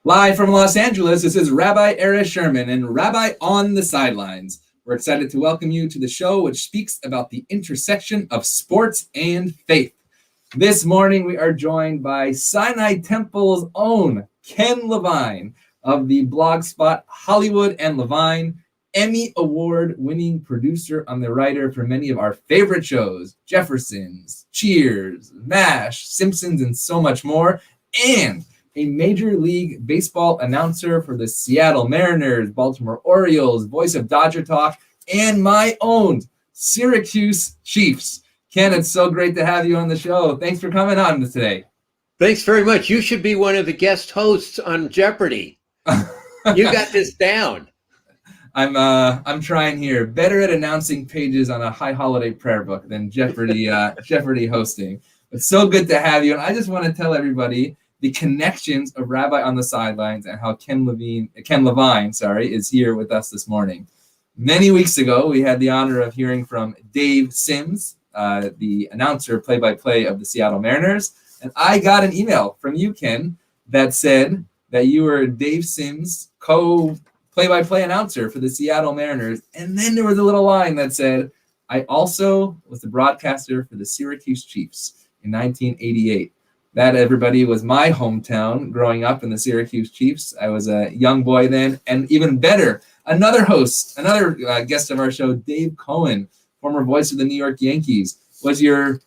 Live from Los Angeles, this is Rabbi Sherman and Rabbi on the Sidelines. We're excited to welcome you to the show, which speaks about the intersection of sports and faith. This morning, we are joined by Sinai Temple's own Ken Levine of the blog spot Hollywood and Levine, Emmy Award Winning producer and the writer for many of our favorite shows, Jeffersons, Cheers, MASH, Simpsons, and so much more, and a Major League Baseball announcer for the Seattle Mariners, Baltimore Orioles, voice of Dodger Talk, and my own Syracuse Chiefs. Ken, it's so great to have you on the show. Thanks for coming on today. Thanks very much. You should be one of the guest hosts on Jeopardy. You got this down. I'm trying here. Better at announcing pages on a high holiday prayer book than Jeopardy Jeopardy hosting. It's so good to have you. And I just want to tell everybody the connections of Rabbi on the Sidelines and how Ken Levine is here with us this morning. Many weeks ago, we had the honor of hearing from Dave Sims, the announcer play-by-play of the Seattle Mariners. And I got an email from you, Ken, that said that you were Dave Sims' play-by-play announcer for the Seattle Mariners. And then there was a little line that said, I also was the broadcaster for the Syracuse Chiefs in 1988. That, everybody, was my hometown growing up in the Syracuse Chiefs. I was a young boy then. And even better, another guest of our show, Dave Cohen, former voice of the New York Yankees, was your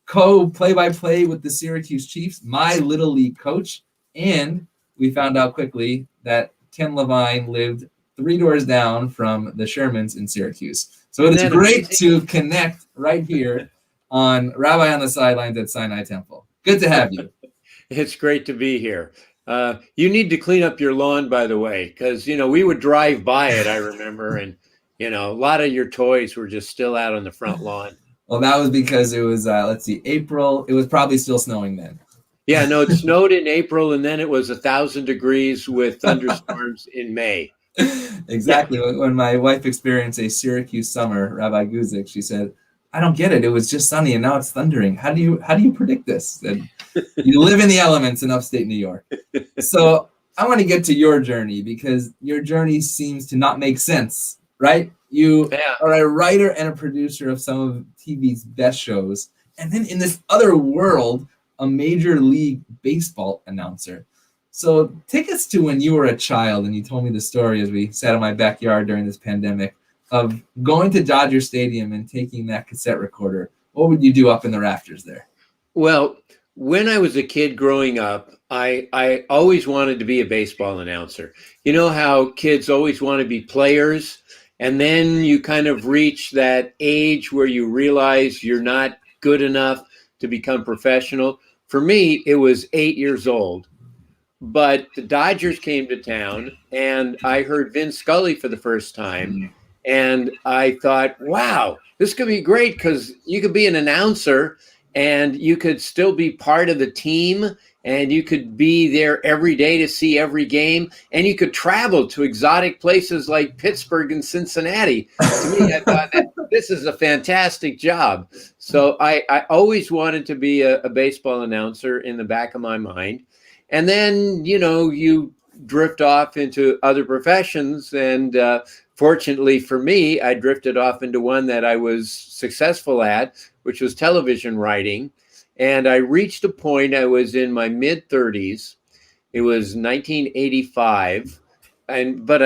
play-by-play with the Syracuse Chiefs, my Little League coach. And we found out quickly that Ken Levine lived 3 doors down from the Shermans in Syracuse. So it's great to connect right here on Rabbi on the Sidelines at Sinai Temple. Good to have you. It's great to be here. You need to clean up your lawn, by the way, because, we would drive by it, I remember, and, a lot of your toys were just still out on the front lawn. Well, that was because it was, April. It was probably still snowing then. Yeah, no, it snowed in April, and then it was 1,000 degrees with thunderstorms in May. Exactly. Yeah. When my wife experienced a Syracuse summer, Rabbi Guzik, she said, I don't get it. It was just sunny, and now it's thundering. How do you predict this? And you live in the elements in upstate New York. So I want to get to your journey because your journey seems to not make sense, right? You are a writer and a producer of some of TV's best shows, and then in this other world, a Major League Baseball announcer. So take us to when you were a child, and you told me the story as we sat in my backyard during this pandemic of going to Dodger Stadium and taking that cassette recorder. What would you do up in the rafters there? Well, when I was a kid growing up, I always wanted to be a baseball announcer. You know how kids always want to be players, and then you kind of reach that age where you realize you're not good enough to become professional. For me, it was 8 years old. But the Dodgers came to town, and I heard Vin Scully for the first time. And I thought, wow, this could be great because you could be an announcer and you could still be part of the team and you could be there every day to see every game and you could travel to exotic places like Pittsburgh and Cincinnati. To me, I thought that this is a fantastic job. So I always wanted to be a baseball announcer in the back of my mind. And then, you drift off into other professions and fortunately for me, I drifted off into one that I was successful at, which was television writing. And I reached a point, I was in my mid-30s. It was 1985. But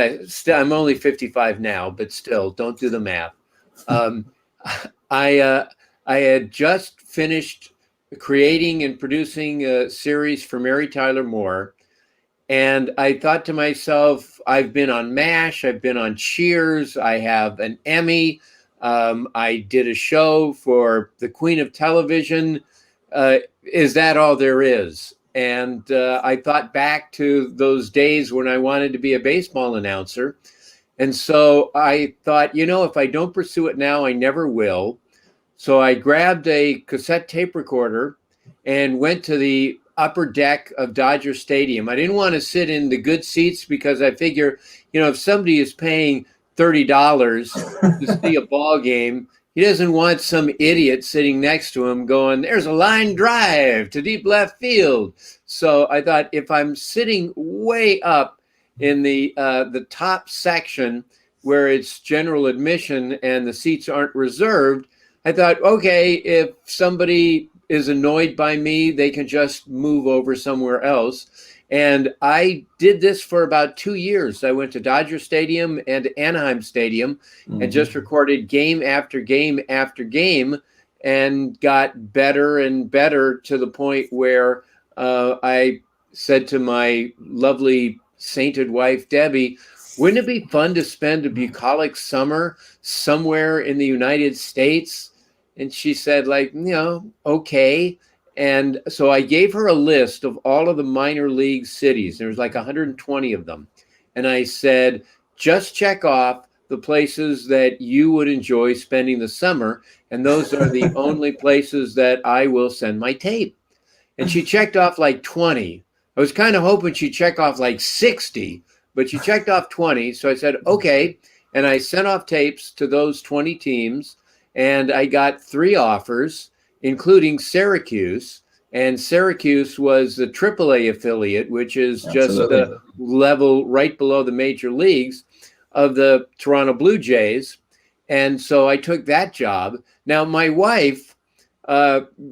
I'm only 55 now, but still, don't do the math. I had just finished creating and producing a series for Mary Tyler Moore. And I thought to myself, I've been on MASH, I've been on Cheers, I have an Emmy, I did a show for the Queen of Television. Is that all there is? And I thought back to those days when I wanted to be a baseball announcer. And so I thought, if I don't pursue it now, I never will. So I grabbed a cassette tape recorder and went to the upper deck of Dodger Stadium. I didn't want to sit in the good seats because I figure, if somebody is paying $30 to see a ball game, He doesn't want some idiot sitting next to him going, there's a line drive to deep left field. So I thought, if I'm sitting way up in the top section where it's general admission and the seats aren't reserved, I thought, okay, if somebody is annoyed by me, they can just move over somewhere else. And I did this for about 2 years. I went to Dodger Stadium and Anaheim Stadium and just recorded game after game after game, and got better and better to the point where I said to my lovely sainted wife, Debbie, wouldn't it be fun to spend a bucolic summer somewhere in the United States? And she said, like, okay. And so I gave her a list of all of the minor league cities. There was like 120 of them. And I said, just check off the places that you would enjoy spending the summer. And those are the only places that I will send my tape. And she checked off like 20. I was kind of hoping she'd check off like 60, but she checked off 20. So I said, okay. And I sent off tapes to those 20 teams. And I got 3 offers, including Syracuse. And Syracuse was the AAA affiliate, which is just the level right below the major leagues of the Toronto Blue Jays. And so I took that job. Now, my wife,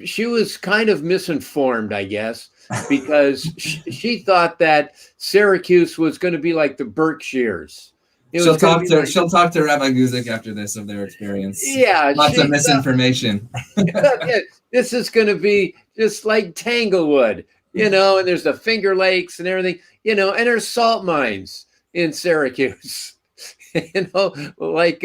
she was kind of misinformed, I guess, because she thought that Syracuse was going to be like the Berkshires. She'll talk to Rabbi Guzik after this of their experience. Yeah. Lots of misinformation. This is going to be just like Tanglewood, and there's the Finger Lakes and everything, and there's salt mines in Syracuse, like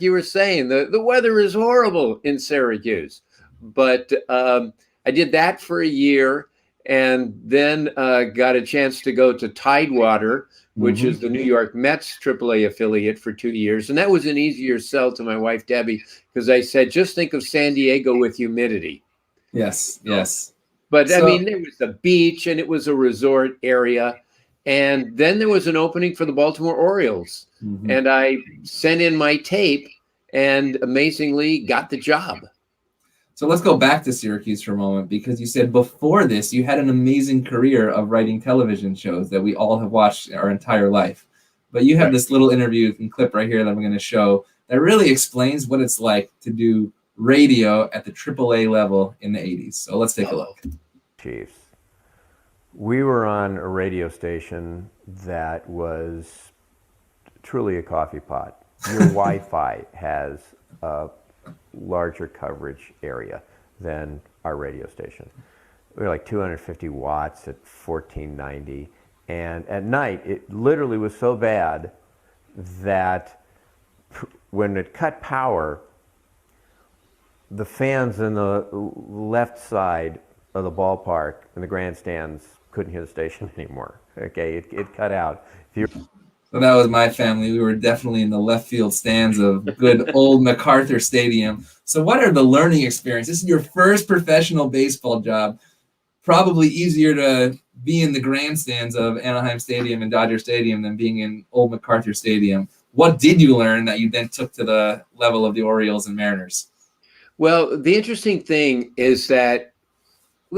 you were saying, the weather is horrible in Syracuse. But I did that for a year, and then got a chance to go to Tidewater, which is the New York Mets AAA affiliate, for 2 years. And that was an easier sell to my wife, Debbie, because I said, just think of San Diego with humidity. Yes. But I mean, there was the beach and it was a resort area. And then there was an opening for the Baltimore Orioles. And I sent in my tape and amazingly got the job. So let's go back to Syracuse for a moment, because you said before this, you had an amazing career of writing television shows that we all have watched our entire life. But you have this little interview and clip right here that I'm going to show that really explains what it's like to do radio at the AAA level in the 80s. So let's take a look. Chiefs. We were on a radio station that was truly a coffee pot. Your Wi-Fi has a larger coverage area than our radio station. We were like 250 watts at 1490, and at night it literally was so bad that when it cut power, the fans in the left side of the ballpark and the grandstands couldn't hear the station anymore. Okay, it cut out. So that was my family. We were definitely in the left field stands of good old MacArthur Stadium. So what are the learning experiences? This is your first professional baseball job. Probably easier to be in the grandstands of Anaheim Stadium and Dodger Stadium than being in old MacArthur Stadium. What did you learn that you then took to the level of the Orioles and Mariners? Well, the interesting thing is that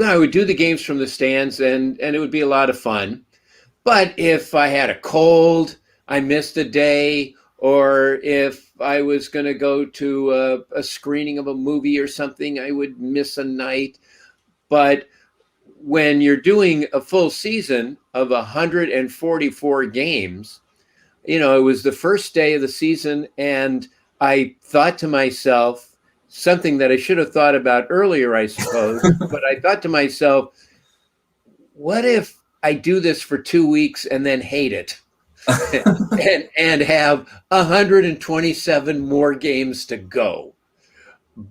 I would do the games from the stands, and it would be a lot of fun. But if I had a cold, I missed a day, or if I was going to go to a screening of a movie or something, I would miss a night. But when you're doing a full season of 144 games, it was the first day of the season, and I thought to myself, something that I should have thought about earlier, I suppose, but I thought to myself, what if I do this for 2 weeks and then hate it and have 127 more games to go?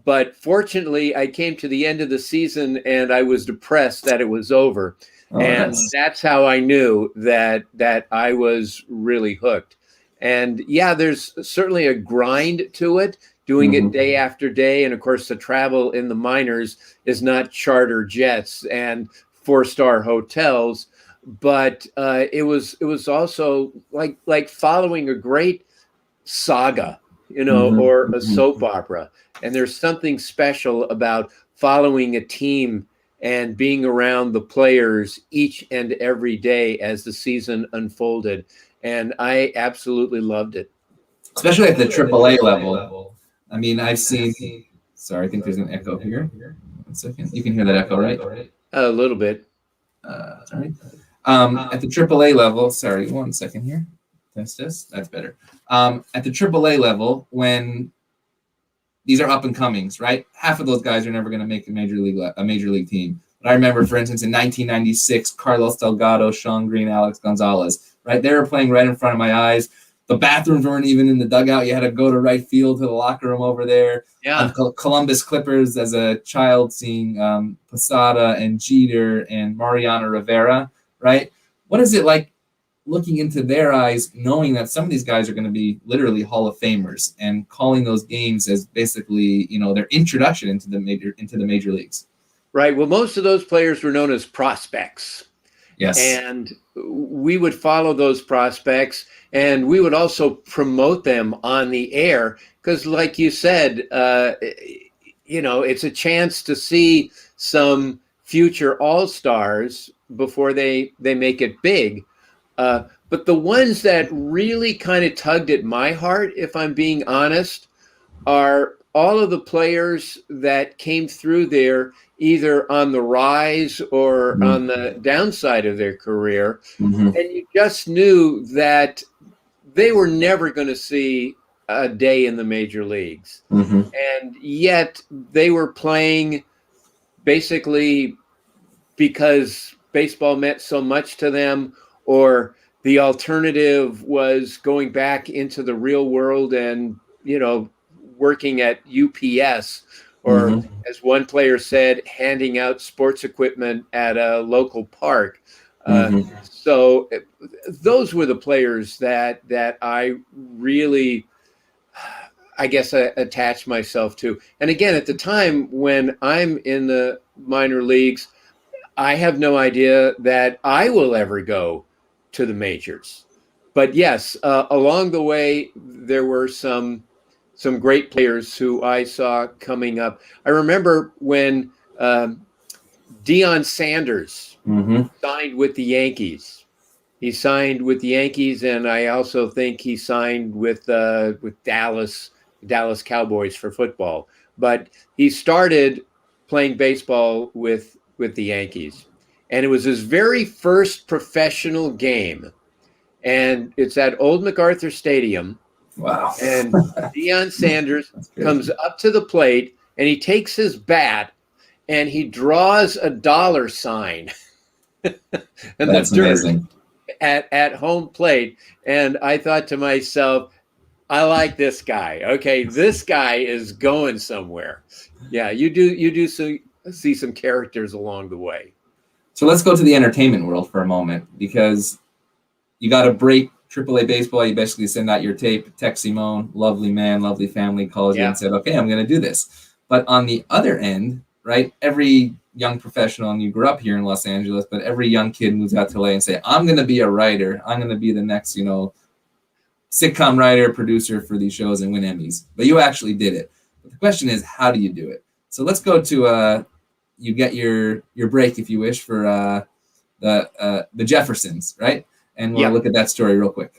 But fortunately, I came to the end of the season and I was depressed that it was over. And that's how I knew that I was really hooked. And yeah, there's certainly a grind to it, doing it day after day. And of course, the travel in the minors is not charter jets and 4-star hotels, but it was also like following a great saga. or a soap opera. And there's something special about following a team and being around the players each and every day as the season unfolded. And I absolutely loved it. Especially at the AAA level. I mean, I've seen. Sorry, I think there's an echo here. 1 second. You can hear that echo, right? A little bit. Sorry. At the AAA level, sorry, 1 second here. Test this. That's better. At the AAA level, when these are up and comings, right? Half of those guys are never going to make a major league team. But I remember, for instance, in 1996, Carlos Delgado, Sean Green, Alex Gonzalez, right? They were playing right in front of my eyes. The bathrooms weren't even in the dugout. You had to go to right field to the locker room over there. Yeah. Columbus Clippers, as a child, seeing Posada and Jeter and Mariano Rivera, right? What is it like looking into their eyes, knowing that some of these guys are going to be literally Hall of Famers, and calling those games as basically, their introduction into the major leagues? Right. Well, most of those players were known as prospects. Yes. And we would follow those prospects, and we would also promote them on the air because, like you said, it's a chance to see some future all-stars before they make it big. But the ones that really kind of tugged at my heart, if I'm being honest, are all of the players that came through there either on the rise or on the downside of their career. And you just knew that they were never going to see a day in the major leagues. And yet they were playing basically because baseball meant so much to them, or the alternative was going back into the real world and, working at UPS, or as one player said, handing out sports equipment at a local park. So those were the players that I really, I guess, attached myself to. And again, at the time when I'm in the minor leagues, I have no idea that I will ever go to the majors. But yes, along the way, there were some great players who I saw coming up. I remember when Deion Sanders signed with the Yankees. He signed with the Yankees, and I also think he signed with Dallas Cowboys for football. But he started playing baseball with the Yankees, and it was his very first professional game. And it's at Old MacArthur Stadium. Wow. And Deion Sanders comes up to the plate, and he takes his bat and he draws a dollar sign and that's amazing. At home plate. And I thought to myself, I like this guy. Okay, this guy is going somewhere. Yeah, you do see some characters along the way. So let's go to the entertainment world for a moment, because you got to break AAA baseball. You basically send out your tape. Tex Simone, lovely man, lovely family, calls you and said, okay, I'm going to do this. But on the other end, right, every young professional, and you grew up here in Los Angeles, but every young kid moves out to LA and say, I'm going to be a writer. I'm going to be the next, sitcom writer, producer for these shows and win Emmys. But you actually did it. But the question is, how do you do it? So let's go to you get your break, if you wish, for the Jeffersons, right? And we'll look at that story real quick.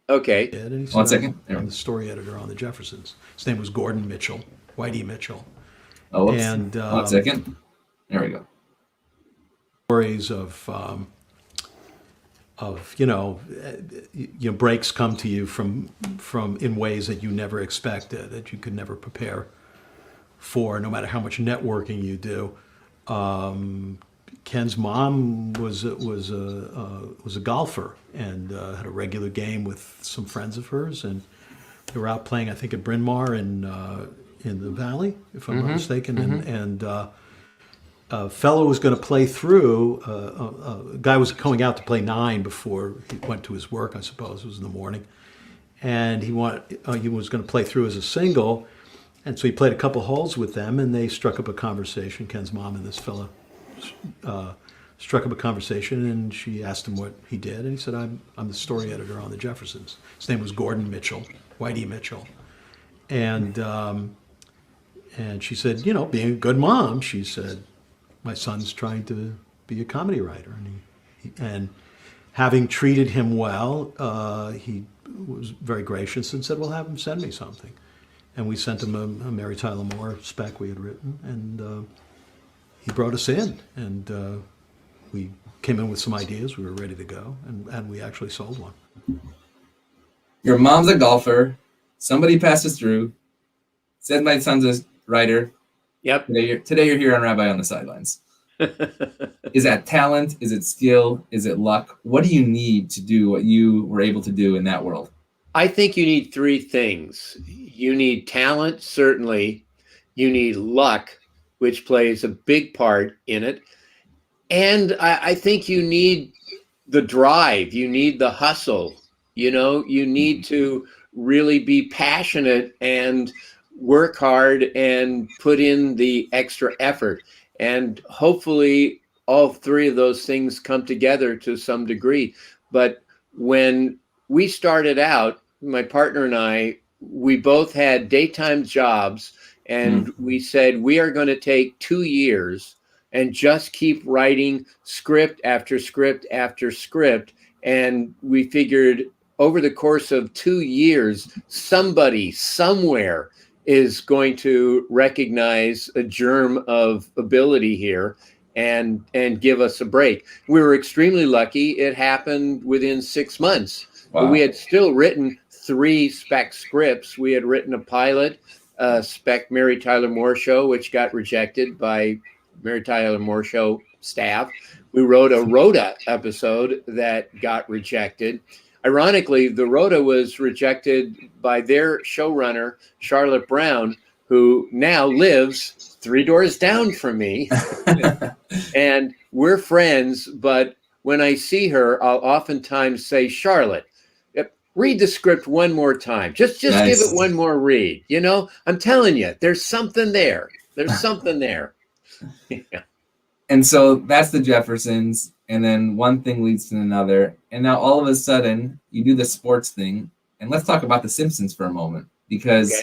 Okay. 1 second. I'm the story editor on the Jeffersons. His name was Gordon Mitchell, Whitey Mitchell. Oh, whoops. And 1 second. There we go. Stories of breaks come to you from in ways that you never expected, that you could never prepare for, no matter how much networking you do. Ken's mom was a golfer and had a regular game with some friends of hers, and they were out playing, I think, at Bryn Mawr in the Valley, if I'm not mistaken. And a fellow was going to play through. A guy was going out to play 9 before he went to his work. I suppose it was in the morning, and he was going to play through as a single, and so he played a couple holes with them, and they struck up a conversation. Ken's mom and this fella struck up a conversation, and she asked him what he did, and he said, I'm the story editor on the Jeffersons. His name was Gordon Mitchell, Whitey Mitchell. And she said, you know, being a good mom, she said, my son's trying to be a comedy writer. And having treated him well, he was very gracious and said, well, have him send me something. And we sent him a Mary Tyler Moore spec we had written, and he brought us in. And we came in with some ideas. We were ready to go, and we actually sold one. Your mom's a golfer. Somebody passes through. Said my son's a writer. Yep. Today you're here on Rabbi on the Sidelines. Is that talent? Is it skill? Is it luck? What do you need to do what you were able to do in that world? I think you need three things. You need talent, certainly. You need luck, which plays a big part in it. And I think you need the drive. You need the hustle. You know, you need to really be passionate and work hard and put in the extra effort. And hopefully all three of those things come together to some degree. But when we started out, my partner and I, we both had daytime jobs, and we said, we are going to take 2 years and just keep writing script after script after script. And we figured over the course of 2 years, somebody somewhere is going to recognize a germ of ability here and give us a break. We were extremely lucky. It happened within 6 months. Wow. But we had still written 3 spec scripts. We had written a pilot, spec Mary Tyler Moore Show, which got rejected by Mary Tyler Moore Show staff. We wrote a Rhoda episode that got rejected. Ironically, the Rhoda was rejected by their showrunner, Charlotte Brown, who now lives 3 doors down from me. And we're friends, but when I see her, I'll oftentimes say, Charlotte, read the script one more time. Just Nice. Give it one more read. You know, I'm telling you, there's something there. There's something there. Yeah. And so that's the Jeffersons. And then one thing leads to another. And now all of a sudden you do the sports thing. And let's talk about the Simpsons for a moment, because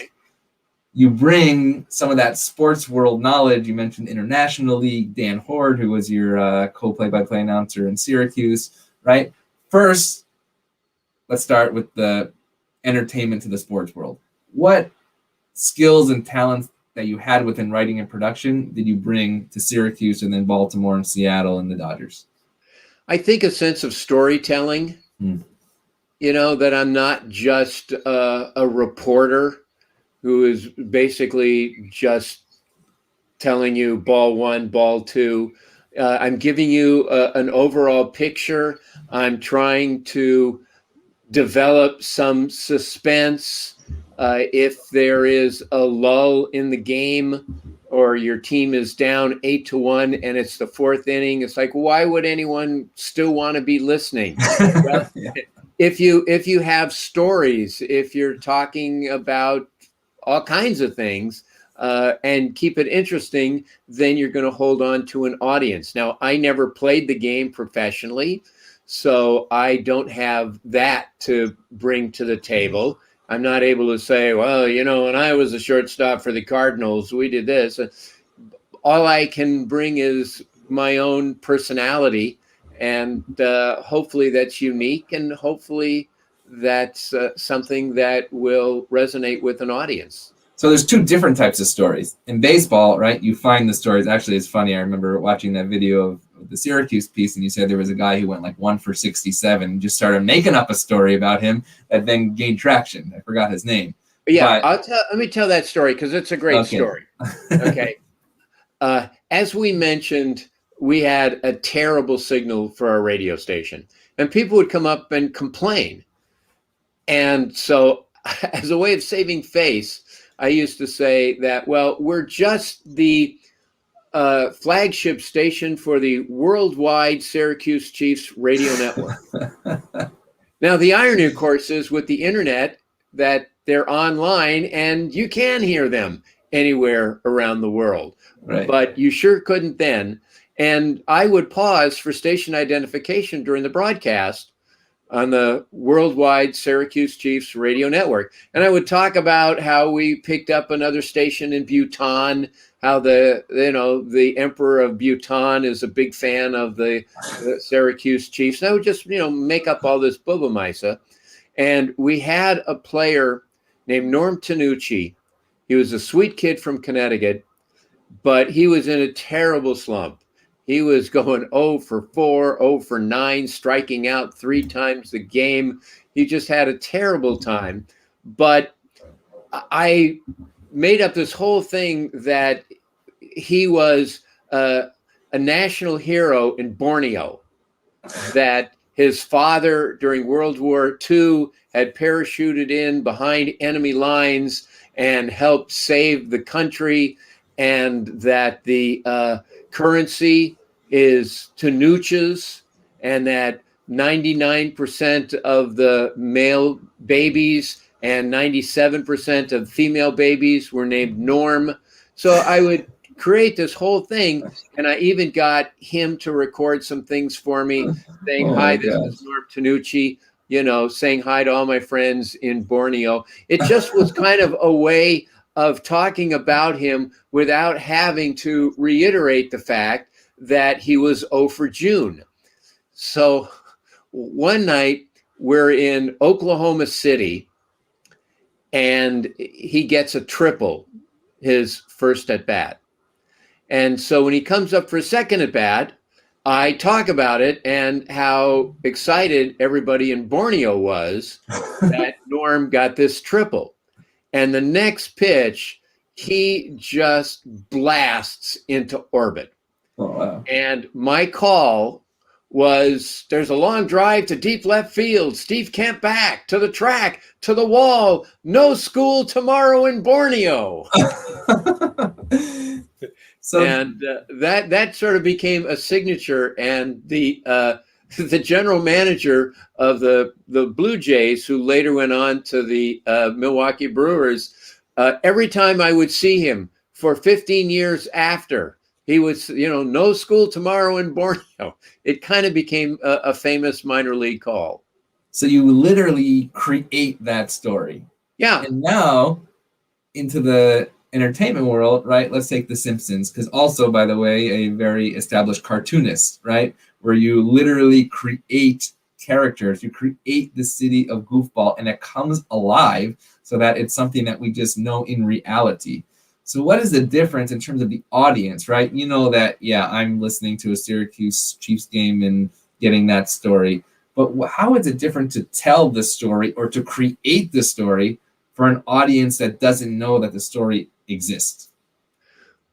you bring some of that sports world knowledge. You mentioned International League, Dan Horde, who was your co-play-by-play announcer in Syracuse, right? First, let's start with the entertainment to the sports world. What skills and talents that you had within writing and production did you bring to Syracuse and then Baltimore and Seattle and the Dodgers? I think a sense of storytelling, you know, that I'm not just a reporter who is basically just telling you ball 1, ball 2. I'm giving you an overall picture. I'm trying to develop some suspense. If there is a lull in the game, or your team is down 8-1 and it's the 4th inning, it's like, why would anyone still want to be listening? Well, if you have stories, if you're talking about all kinds of things, and keep it interesting, then you're going to hold on to an audience. Now, I never played the game professionally, so I don't have that to bring to the table. I'm not able to say, well, you know, when I was a shortstop for the Cardinals, we did this. All I can bring is my own personality, and hopefully that's unique, and hopefully that's something that will resonate with an audience. So there's 2 different types of stories. In baseball, right, you find the stories. Actually, it's funny. I remember watching that video of the Syracuse piece, and you said there was a guy who went like 1 for 67 and just started making up a story about him that then gained traction. I forgot his name. Yeah, let me tell that story because it's a great story. Okay. As we mentioned, we had a terrible signal for our radio station, and people would come up and complain. And so as a way of saving face, I used to say that, well, we're just the flagship station for the worldwide Syracuse Chiefs radio network. Now, the irony, of course, is with the internet that they're online and you can hear them anywhere around the world. Right. But you sure couldn't then. And I would pause for station identification during the broadcast on the worldwide Syracuse Chiefs radio network. And I would talk about how we picked up another station in Bhutan, how the emperor of Bhutan is a big fan of the Syracuse Chiefs. And I would just, make up all this bubba-misa. And we had a player named Norm Tanucci. He was a sweet kid from Connecticut, but he was in a terrible slump. He was going 0 for 4, 0 for 9, striking out 3 times a game. He just had a terrible time. But I made up this whole thing that he was a national hero in Borneo, that his father during World War II had parachuted in behind enemy lines and helped save the country, and that the currency is Tanuchas, and that 99% of the male babies and 97% of female babies were named Norm. So I would create this whole thing, and I even got him to record some things for me, saying, "Hi, this is Norm Tanucci," saying hi to all my friends in Borneo. It just was kind of a way of talking about him without having to reiterate the fact that he was 0 for June. So one night we're in Oklahoma City and he gets a triple his first at bat. And so when he comes up for a second at bat, I talk about it and how excited everybody in Borneo was that Norm got this triple. And the next pitch, he just blasts into orbit. Oh, wow. And my call was, "There's a long drive to deep left field. Steve Kemp back to the track, to the wall. No school tomorrow in Borneo." And that sort of became a signature. And the general manager of the Blue Jays, who later went on to the Milwaukee Brewers, every time I would see him for 15 years after, he was, "No school tomorrow in Borneo." It kind of became a famous minor league call. So you literally create that story. Yeah. And now into the entertainment world, right? Let's take The Simpsons, because also, by the way, a very established cartoonist, right? Where you literally create characters, you create the city of Goofball, and it comes alive so that it's something that we just know in reality. So what is the difference in terms of the audience, right? You know that, yeah, I'm listening to a Syracuse Chiefs game and getting that story. But how is it different to tell the story or to create the story for an audience that doesn't know that the story exists?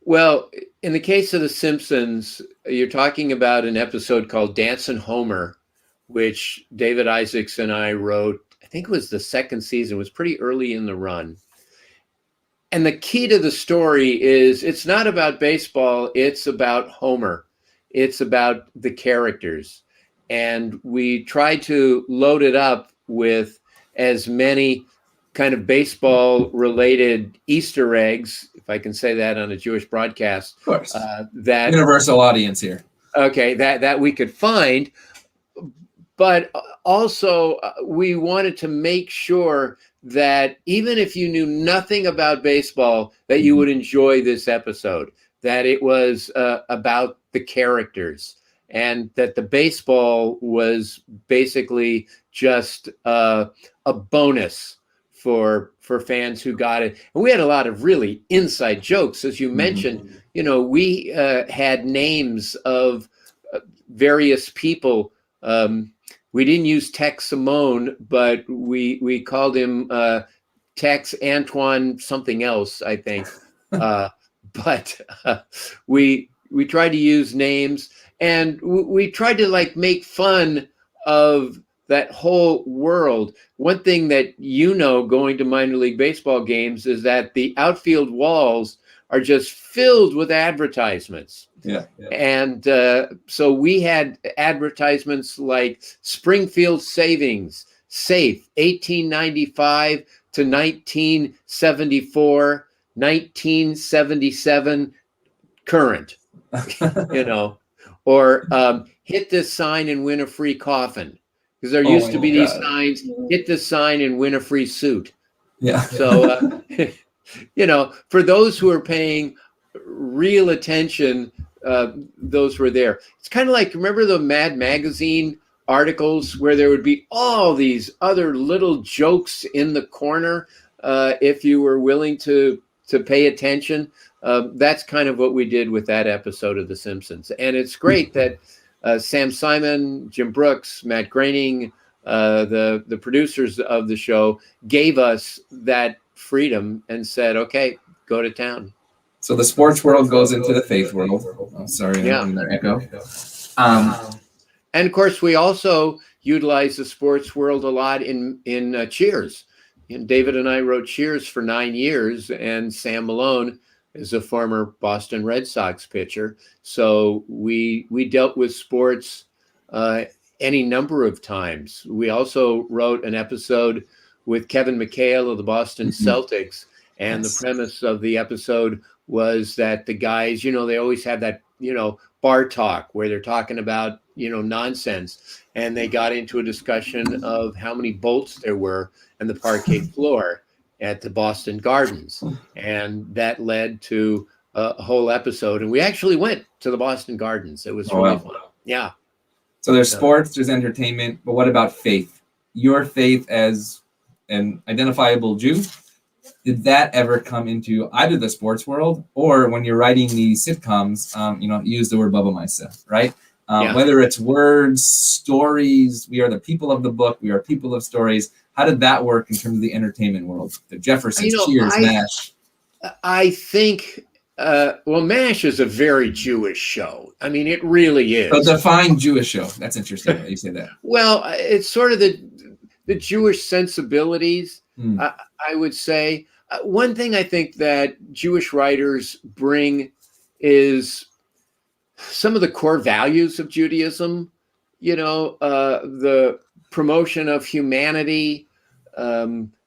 Well, in the case of The Simpsons, you're talking about an episode called Dancin' Homer, which David Isaacs and I wrote. I think it was the second season. It was pretty early in the run. And the key to the story is it's not about baseball. It's about Homer. It's about the characters. And we try to load it up with as many kind of baseball-related Easter eggs, if I can say that on a Jewish broadcast. Of course. That universal audience here. Okay, that we could find. But also, we wanted to make sure that even if you knew nothing about baseball, that you would enjoy this episode, that it was about the characters, and that the baseball was basically just a bonus for fans who got it. And we had a lot of really inside jokes, as you mentioned. We had names of various people. We didn't use Tex Simone, but we called him Tex Antoine something else, I think. But we tried to use names, and we tried to make fun of that whole world. One thing that going to minor league baseball games is that the outfield walls are just filled with advertisements. Yeah. And so we had advertisements like Springfield Savings, safe, 1895 to 1974, 1977, current, or hit this sign and win a free coffin. because there Oh used my to be these God. signs: hit this sign and win a free suit. Yeah. So, for those who are paying real attention, those were there. It's kind of like, remember the Mad Magazine articles where there would be all these other little jokes in the corner if you were willing to pay attention. That's kind of what we did with that episode of The Simpsons. And it's great that Sam Simon, Jim Brooks, Matt Groening, the producers of the show gave us that freedom and said, okay, go to town. So the sports world goes into the faith world. Oh, sorry, Yeah. I'm in the echo. And of course, we also utilize the sports world a lot in Cheers. And David and I wrote Cheers for 9 years, and Sam Malone is a former Boston Red Sox pitcher. So we dealt with sports any number of times. We also wrote an episode with Kevin McHale of the Boston Celtics. And Yes. the premise of the episode was that the guys, they always have that, bar talk where they're talking about, nonsense. And they got into a discussion of how many bolts there were in the parquet floor at the Boston Gardens. And that led to a whole episode. And we actually went to the Boston Gardens. It was really fun. Yeah. So there's sports, there's entertainment, but what about faith? Your faith as an identifiable Jew, did that ever come into either the sports world or when you're writing these sitcoms, use the word Baba Maisa, right? Whether it's words, stories, we are the people of the book, we are people of stories. How did that work in terms of the entertainment world? The Jeffersons, Cheers, MASH. I think, MASH is a very Jewish show. I mean, it really is. So define Jewish show. That's interesting that you say that. Well, it's sort of the Jewish sensibilities, I would say. One thing I think that Jewish writers bring is some of the core values of Judaism, the promotion of humanity,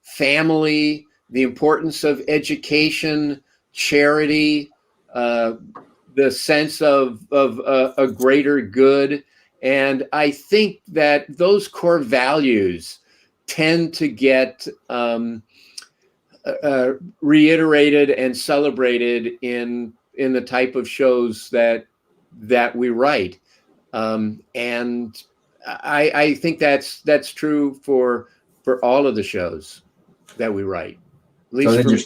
family, the importance of education, charity, the sense of a greater good. And I think that those core values tend to get reiterated and celebrated in the type of shows that we write, and I think that's true for all of the shows that we write, at least for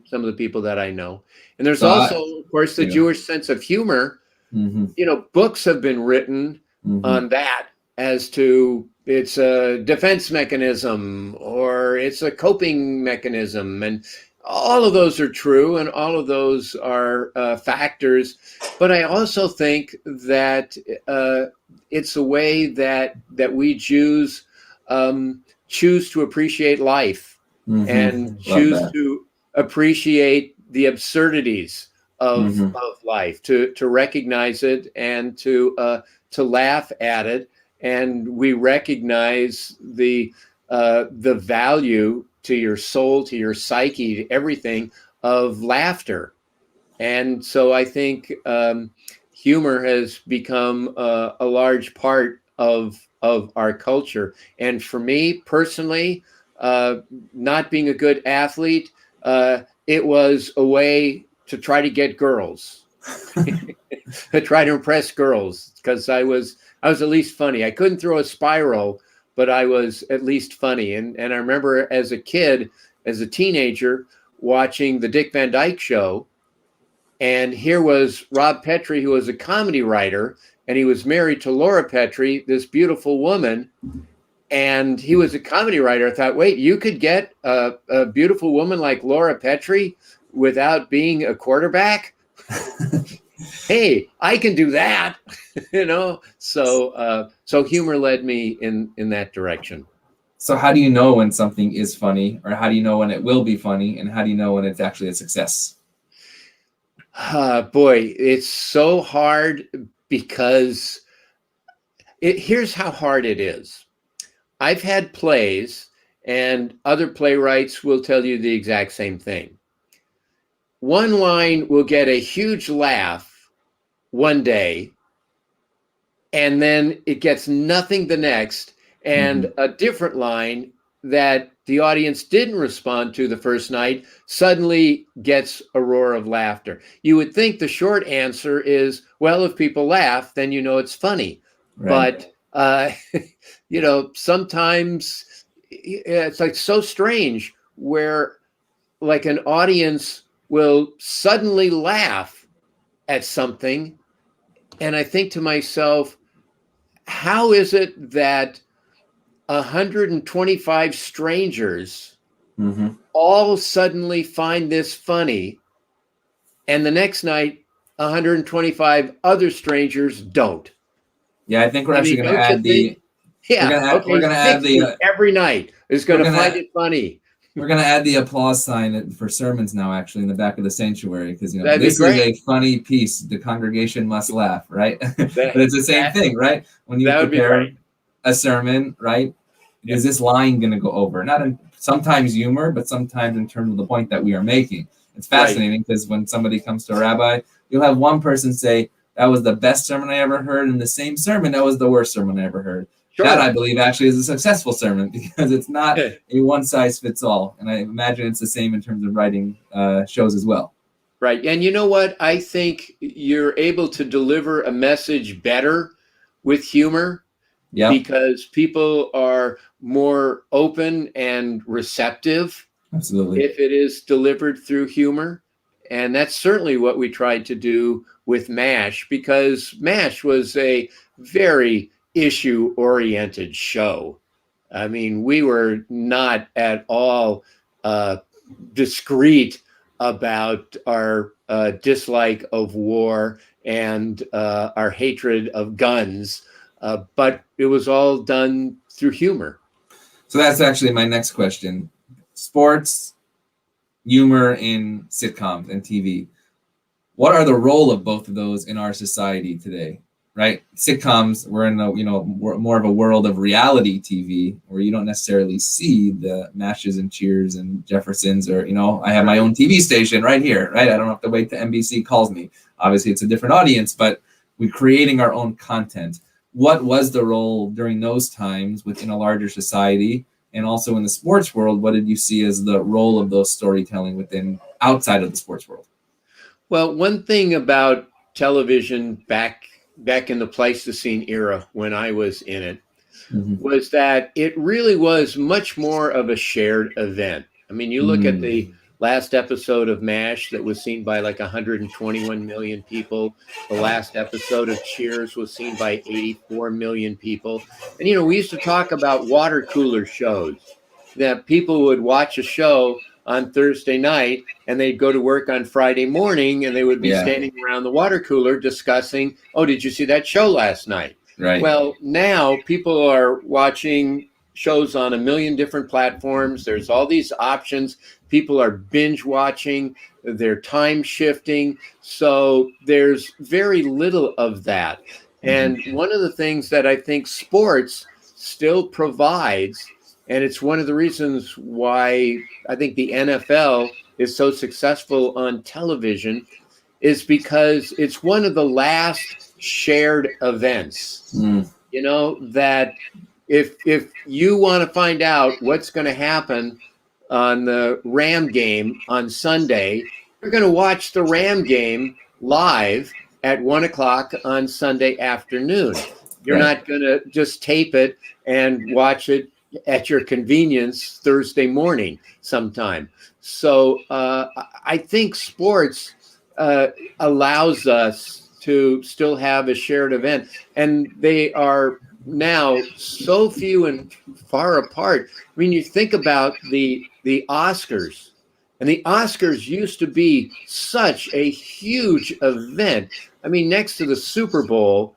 some of the people that I know. And there's also, of course, the Jewish sense of humor. Books have been written on that as to it's a defense mechanism or it's a coping mechanism, and all of those are true and all of those are factors. But I also think that it's a way that we Jews choose to appreciate life and choose to appreciate the absurdities of life, to recognize it and to laugh at it. And we recognize the value to your soul, to your psyche, to everything of laughter. And so I think humor has become a large part of our culture. And for me personally, not being a good athlete, it was a way to try to get girls, to try to impress girls, because I was at least funny. I couldn't throw a spiral, but I was at least funny. And I remember as a kid, as a teenager, watching the Dick Van Dyke Show. And here was Rob Petrie, who was a comedy writer, and he was married to Laura Petrie, this beautiful woman. And he was a comedy writer. I thought, wait, you could get a beautiful woman like Laura Petrie without being a quarterback? Hey, I can do that, So humor led me in that direction. So how do you know when something is funny, or how do you know when it will be funny, and how do you know when it's actually a success? Boy, it's so hard because here's how hard it is. I've had plays, and other playwrights will tell you the exact same thing. One line will get a huge laugh one day, and then it gets nothing the next, and a different line that the audience didn't respond to the first night suddenly gets a roar of laughter. You would think the short answer is, well, if people laugh, then you know it's funny. Right. But, sometimes it's like so strange where like an audience will suddenly laugh at something. And I think to myself, how is it that 125 strangers all suddenly find this funny, and the next night 125 other strangers don't? Yeah, I think we're actually going to add the. We're gonna add the every night is going to find it funny. We're going to add the applause sign for sermons now, actually, in the back of the sanctuary, because That'd this be is great. a funny piece. The congregation must laugh, right? But it's the same thing, right? When you prepare a sermon, right? Is this line going to go over? Not in sometimes humor, but sometimes in terms of the point that we are making. It's fascinating because when somebody comes to a rabbi, you'll have one person say, "That was the best sermon I ever heard," and the same sermon, "That was the worst sermon I ever heard." Sure. That, I believe, actually is a successful sermon because it's not a one-size-fits-all. And I imagine it's the same in terms of writing shows as well. Right. And you know what? I think you're able to deliver a message better with humor because people are more open and receptive. Absolutely. If it is delivered through humor. And that's certainly what we tried to do with MASH, because MASH was a very issue-oriented show. I mean, we were not at all discreet about our dislike of war and our hatred of guns, but it was all done through humor. So that's actually my next question. Sports, humor in sitcoms and TV. What are the role of both of those in our society today? Right? Sitcoms, we're in more of a world of reality TV where you don't necessarily see the Mashes and Cheers and Jeffersons, or, I have my own TV station right here, right? I don't have to wait till NBC calls me. Obviously, it's a different audience, but we're creating our own content. What was the role during those times within a larger society? And also in the sports world, what did you see as the role of those storytelling outside of the sports world? Well, one thing about television back in the Pleistocene era when I was in it was that it really was much more of a shared event. I mean, you look at the last episode of MASH that was seen by like 121 million people. The last episode of Cheers was seen by 84 million people. And, we used to talk about water cooler shows, that people would watch a show on Thursday night and they'd go to work on Friday morning and they would be standing around the water cooler discussing, "Oh, did you see that show last night?" Right. Well, now people are watching shows on a million different platforms. There's all these options. People are binge watching, they're time shifting. So there's very little of that. And one of the things that I think sports still provides, and it's one of the reasons why I think the NFL is so successful on television, is because it's one of the last shared events. That if you want to find out what's going to happen on the Ram game on Sunday, you're going to watch the Ram game live at 1:00 on Sunday afternoon. You're not going to just tape it and watch it at your convenience Thursday morning sometime. So I think sports allows us to still have a shared event, and they are now so few and far apart. I mean, you think about the Oscars, and the Oscars used to be such a huge event. I mean, next to the Super Bowl,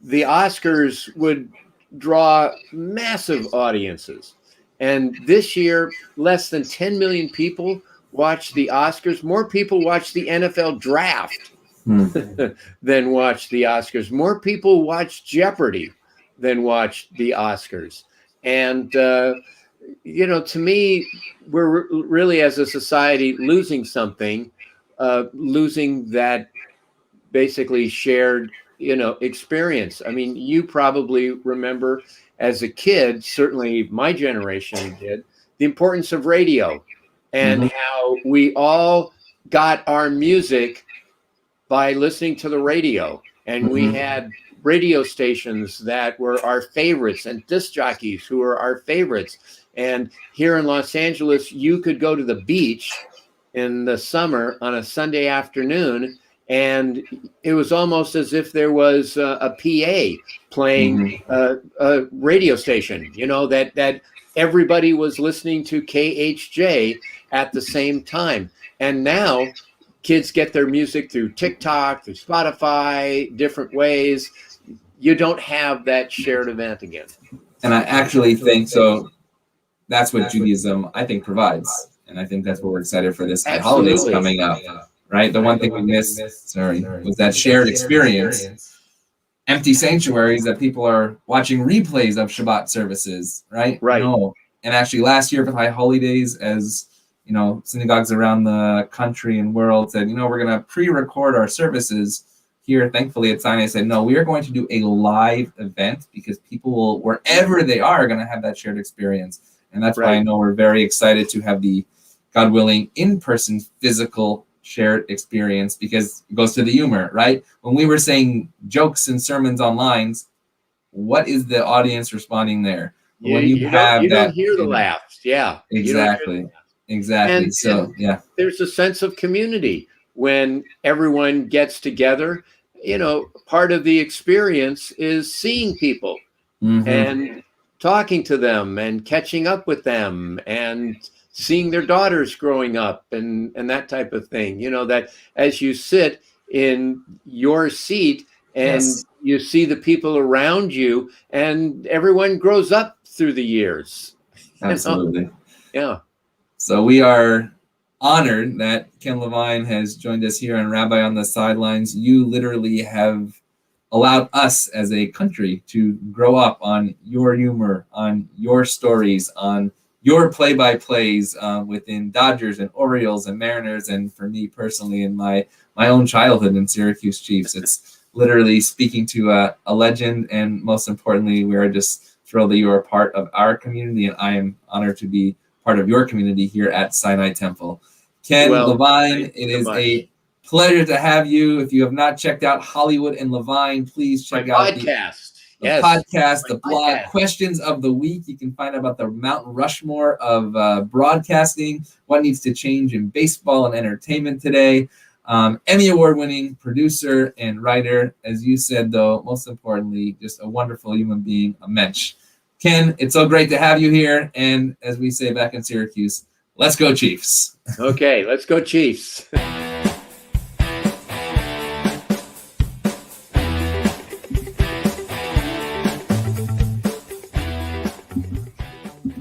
the Oscars would draw massive audiences. And this year, less than 10 million people watched the Oscars. More people watched the NFL draft than watched the Oscars. More people watched Jeopardy than watched the Oscars. And, to me, we're really, as a society, losing something, losing that basically shared experience. I mean, you probably remember as a kid, certainly my generation did, the importance of radio and how we all got our music by listening to the radio. And we had radio stations that were our favorites and disc jockeys who were our favorites. And here in Los Angeles, you could go to the beach in the summer on a Sunday afternoon, and it was almost as if there was a PA playing a radio station, you know, that everybody was listening to KHJ at the same time. And now kids get their music through TikTok, through Spotify, different ways. You don't have that shared event again. And I actually think so. That's what Judaism, I think, provides. And I think that's what we're excited for this holidays coming up, right? The one thing we missed, was that shared experience. Empty sanctuaries that people are watching replays of Shabbat services, right? Right. No. And actually last year for High Holidays, as you know, synagogues around the country and world said, you know, we're going to pre-record our services here. Thankfully at Sinai said, no, we are going to do a live event because people will, wherever they are going to have that shared experience. And that's why I know we're very excited to have the, God willing, in-person physical shared experience, because it goes to the humor, right? When we were saying jokes and sermons online, what is the audience responding there? When you don't hear the laughs. Yeah. Exactly. Exactly. And, so, yeah. There's a sense of community when everyone gets together. You know, part of the experience is seeing people and talking to them and catching up with them and seeing their daughters growing up and that type of thing. You know, that as you sit in your seat and you see the people around you and everyone grows up through the years. Absolutely. Yeah. So we are honored that Ken Levine has joined us here on Rabbi on the Sidelines. You literally have allowed us as a country to grow up on your humor, on your stories, on your play-by-plays within Dodgers and Orioles and Mariners, and for me personally in my own childhood in Syracuse Chiefs. It's literally speaking to a legend, and most importantly, we are just thrilled that you are a part of our community, and I am honored to be part of your community here at Sinai Temple. Ken Levine, it is a pleasure to have you. If you have not checked out Hollywood and Levine, please check out the podcast, the blog, Questions of the Week. You can find out about the Mount Rushmore of broadcasting, what needs to change in baseball and entertainment today. Emmy Award Winning producer and writer, as you said, though, most importantly, just a wonderful human being, a mensch. Ken, it's so great to have you here. And as we say back in Syracuse, let's go Chiefs. Okay, let's go Chiefs.